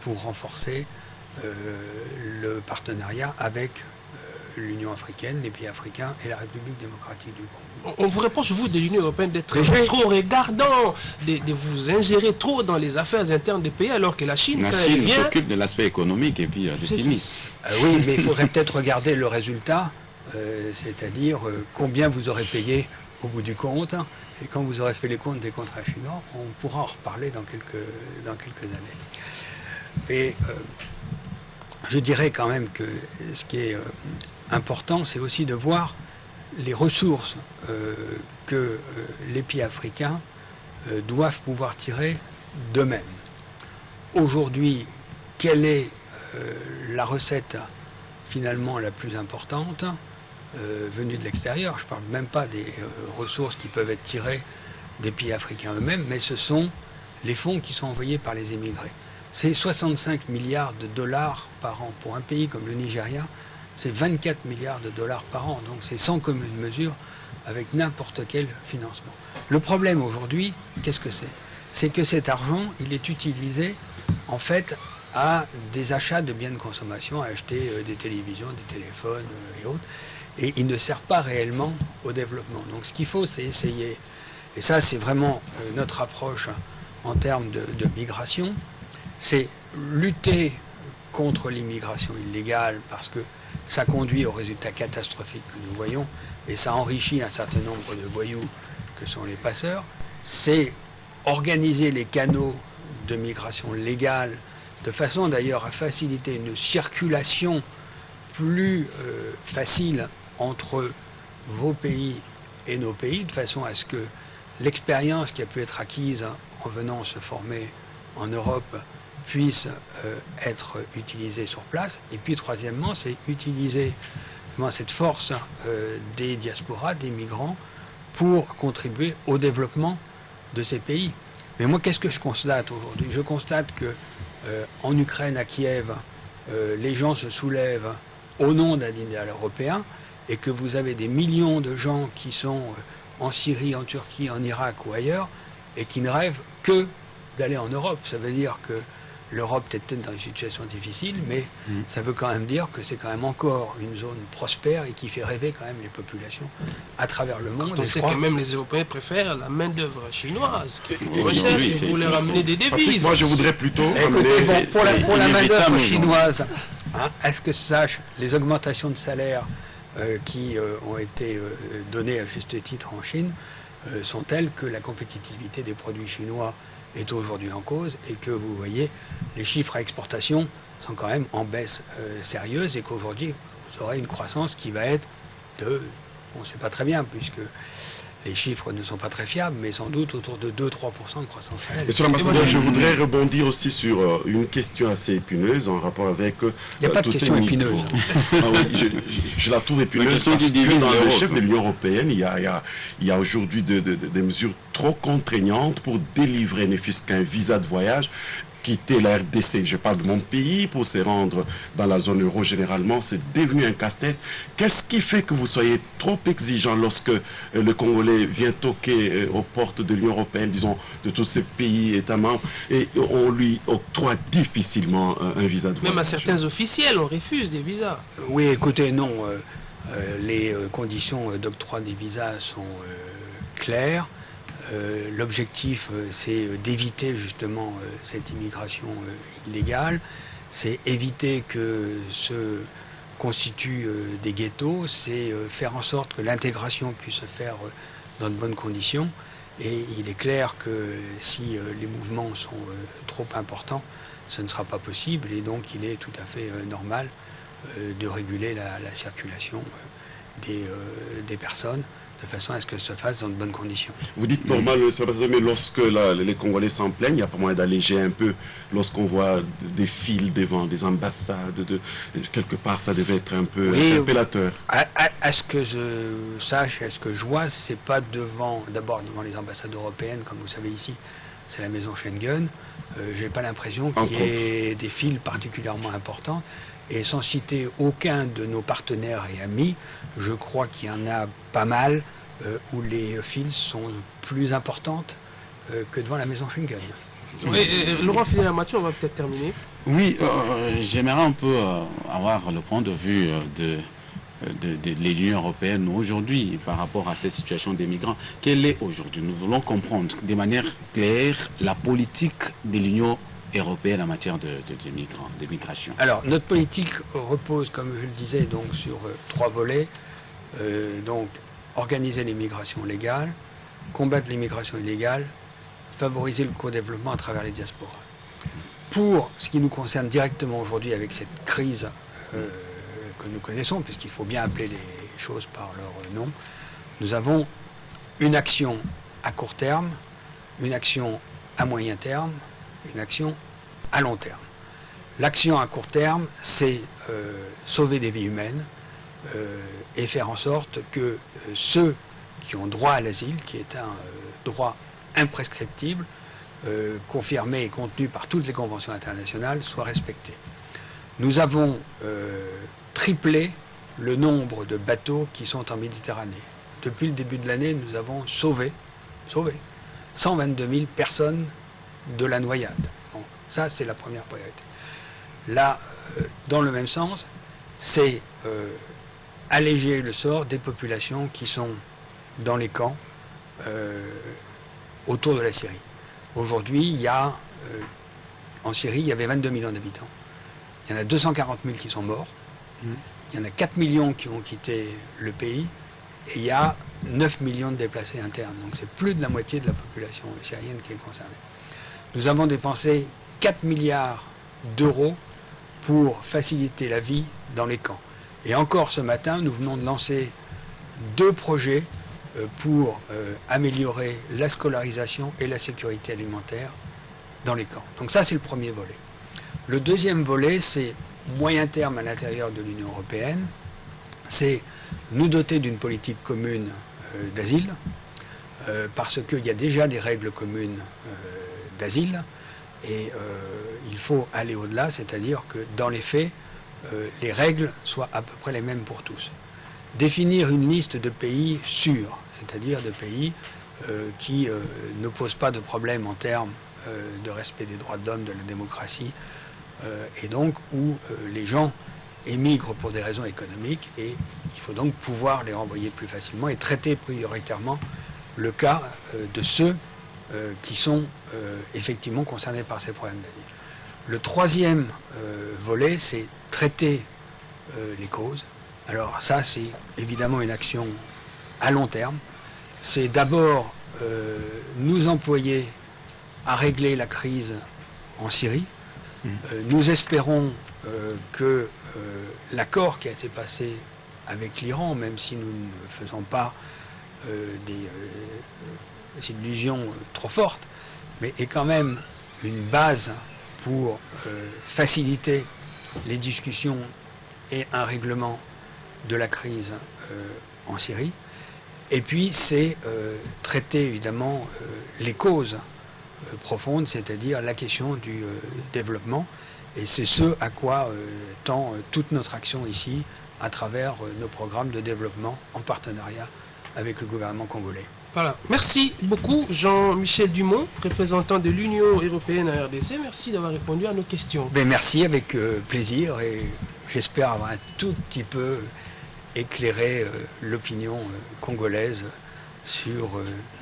pour renforcer le partenariat avec l'Union africaine, les pays africains et la République démocratique du Congo. On vous reproche, vous, de l'Union européenne, d'être trop regardant, de vous ingérer trop dans les affaires internes des pays, alors que la Chine s'occupe de l'aspect économique et puis c'est fini. Oui, mais il faudrait peut-être regarder le résultat, c'est-à-dire combien vous aurez payé au bout du compte, et quand vous aurez fait les comptes des contrats chinois, on pourra en reparler dans quelques années. Et je dirais quand même que ce qui est important, c'est aussi de voir les ressources que les pays africains doivent pouvoir tirer d'eux-mêmes. Aujourd'hui, quelle est la recette finalement la plus importante venue de l'extérieur? Je ne parle même pas des ressources qui peuvent être tirées des pays africains eux-mêmes, mais ce sont les fonds qui sont envoyés par les émigrés. C'est 65 milliards de dollars par an. Pour un pays comme le Nigeria, c'est 24 milliards de dollars par an. Donc c'est sans commune mesure avec n'importe quel financement. Le problème aujourd'hui, qu'est-ce que c'est? C'est que cet argent, il est utilisé en fait à des achats de biens de consommation, à acheter des télévisions, des téléphones et autres. Et il ne sert pas réellement au développement. Donc ce qu'il faut, c'est essayer, et ça c'est vraiment notre approche en termes de migration, c'est lutter contre l'immigration illégale parce que ça conduit aux résultats catastrophiques que nous voyons et ça enrichit un certain nombre de voyous que sont les passeurs. C'est organiser les canaux de migration légale de façon d'ailleurs à faciliter une circulation plus facile entre vos pays et nos pays, de façon à ce que l'expérience qui a pu être acquise en venant se former en Europe puisse être utilisée sur place. Et puis troisièmement, c'est utiliser cette force des diasporas, des migrants, pour contribuer au développement de ces pays. Mais moi, qu'est-ce que je constate aujourd'hui? Je constate que en Ukraine, à Kiev, les gens se soulèvent au nom d'un idéal européen et que vous avez des millions de gens qui sont en Syrie, en Turquie, en Irak ou ailleurs et qui ne rêvent que d'aller en Europe. Ça veut dire que l'Europe est peut-être dans une situation difficile, mais ça veut quand même dire que c'est quand même encore une zone prospère et qui fait rêver quand même les populations à travers le monde. On sait que même les Européens préfèrent la main-d'œuvre chinoise. Vous voulez ramener des devises. Patrick, moi, je voudrais plutôt ramener... pour la main-d'œuvre chinoise, est-ce que les augmentations de salaire qui ont été données à juste titre en Chine sont telles que la compétitivité des produits chinois est aujourd'hui en cause et que vous voyez les chiffres à exportation sont quand même en baisse sérieuse et qu'aujourd'hui vous aurez une croissance qui va être de, on ne sait pas très bien puisque les chiffres ne sont pas très fiables, mais sans doute autour de 2-3% de croissance réelle. Monsieur l'ambassadeur, je voudrais rebondir aussi sur une question assez épineuse en rapport avec il n'y a pas de question épineuse. Je la trouve épineuse parce que dans le chef de l'Union européenne, il y a aujourd'hui des mesures trop contraignantes pour délivrer ne fût-ce qu'un visa de voyage. Quitter la RDC, je parle de mon pays, pour se rendre dans la zone euro généralement, c'est devenu un casse-tête. Qu'est-ce qui fait que vous soyez trop exigeant lorsque le Congolais vient toquer aux portes de l'Union européenne, disons, de tous ces pays États membres, et on lui octroie difficilement un visa de voyage? Même à certains officiels, on refuse des visas. Oui, écoutez, non. Les conditions d'octroi des visas sont claires. L'objectif, c'est d'éviter justement cette immigration illégale, c'est éviter que se constituent des ghettos, c'est faire en sorte que l'intégration puisse se faire dans de bonnes conditions. Et il est clair que si les mouvements sont trop importants, ce ne sera pas possible. Et donc il est tout à fait normal de réguler la circulation des personnes, de façon à ce que ça se fasse dans de bonnes conditions. Vous dites normal, mais lorsque les Congolais s'en plaignent, il n'y a pas moyen d'alléger un peu lorsqu'on voit des files devant des ambassades, quelque part ça devait être un peu interpellateur. À ce que je sache, à ce que je vois, c'est pas d'abord devant les ambassades européennes, comme vous savez ici, c'est la maison Schengen. J'ai pas l'impression qu'il y ait des files particulièrement importantes. Et sans citer aucun de nos partenaires et amis, je crois qu'il y en a pas mal où les files sont plus importantes que devant la maison Schengen. Laurent Fidèle-Amathieu, on va peut-être terminer. Oui, j'aimerais un peu avoir le point de vue de l'Union européenne aujourd'hui par rapport à cette situation des migrants. Quelle est aujourd'hui? Nous voulons comprendre de manière claire la politique de l'Union européenne en matière de migration. Alors, notre politique repose, comme je le disais, donc sur 3 volets. Donc, organiser l'immigration légale, combattre l'immigration illégale, favoriser le co-développement à travers les diasporas. Pour ce qui nous concerne directement aujourd'hui avec cette crise que nous connaissons, puisqu'il faut bien appeler les choses par leur nom, nous avons une action à court terme, une action à moyen terme, une action à long terme. L'action à court terme, c'est sauver des vies humaines et faire en sorte que ceux qui ont droit à l'asile, qui est un droit imprescriptible, confirmé et contenu par toutes les conventions internationales, soient respectés. Nous avons triplé le nombre de bateaux qui sont en Méditerranée. Depuis le début de l'année, nous avons sauvé 122 000 personnes de la noyade. Bon, ça, c'est la première priorité. Là, dans le même sens, c'est alléger le sort des populations qui sont dans les camps autour de la Syrie. Aujourd'hui, il y a, en Syrie, il y avait 22 millions d'habitants. Il y en a 240 000 qui sont morts. Il y en a 4 millions qui ont quitté le pays. Et il y a 9 millions de déplacés internes. Donc c'est plus de la moitié de la population syrienne qui est concernée. Nous avons dépensé 4 milliards d'euros pour faciliter la vie dans les camps. Et encore ce matin, nous venons de lancer 2 projets pour améliorer la scolarisation et la sécurité alimentaire dans les camps. Donc ça, c'est le premier volet. Le deuxième volet, c'est moyen terme à l'intérieur de l'Union européenne, c'est nous doter d'une politique commune d'asile, parce qu'il y a déjà des règles communes d'asile, et il faut aller au-delà, c'est-à-dire que dans les faits, les règles soient à peu près les mêmes pour tous. Définir une liste de pays sûrs, c'est-à-dire de pays qui ne posent pas de problème en termes de respect des droits de l'homme, de la démocratie, et donc où les gens émigrent pour des raisons économiques, et il faut donc pouvoir les renvoyer plus facilement et traiter prioritairement le cas de ceux qui sont effectivement concernés par ces problèmes d'asile. Le troisième volet, c'est traiter les causes. Alors ça, c'est évidemment une action à long terme. C'est d'abord nous employer à régler la crise en Syrie. Nous espérons que l'accord qui a été passé avec l'Iran, même si nous ne faisons pas des illusions trop fortes, mais est quand même une base pour faciliter les discussions et un règlement de la crise en Syrie. Et puis c'est traiter évidemment les causes profondes, c'est-à-dire la question du développement. Et c'est ce à quoi tend toute notre action ici, à travers nos programmes de développement en partenariat avec le gouvernement congolais. Voilà. Merci beaucoup Jean-Michel Dumont, représentant de l'Union européenne à RDC. Merci d'avoir répondu à nos questions. Ben merci, avec plaisir, et j'espère avoir un tout petit peu éclairé l'opinion congolaise sur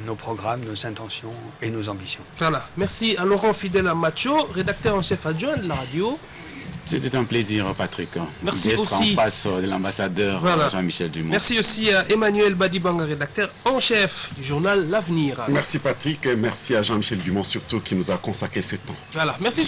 nos programmes, nos intentions et nos ambitions. Voilà. Merci à Laurent Fidela Macho, rédacteur en chef adjoint de la radio. C'était un plaisir, Patrick, d'être en face de l'ambassadeur Jean-Michel Dumont. Merci aussi à Emmanuel Badibanga, rédacteur en chef du journal L'Avenir. Merci Patrick, merci à Jean-Michel Dumont surtout qui nous a consacré ce temps. Voilà, merci.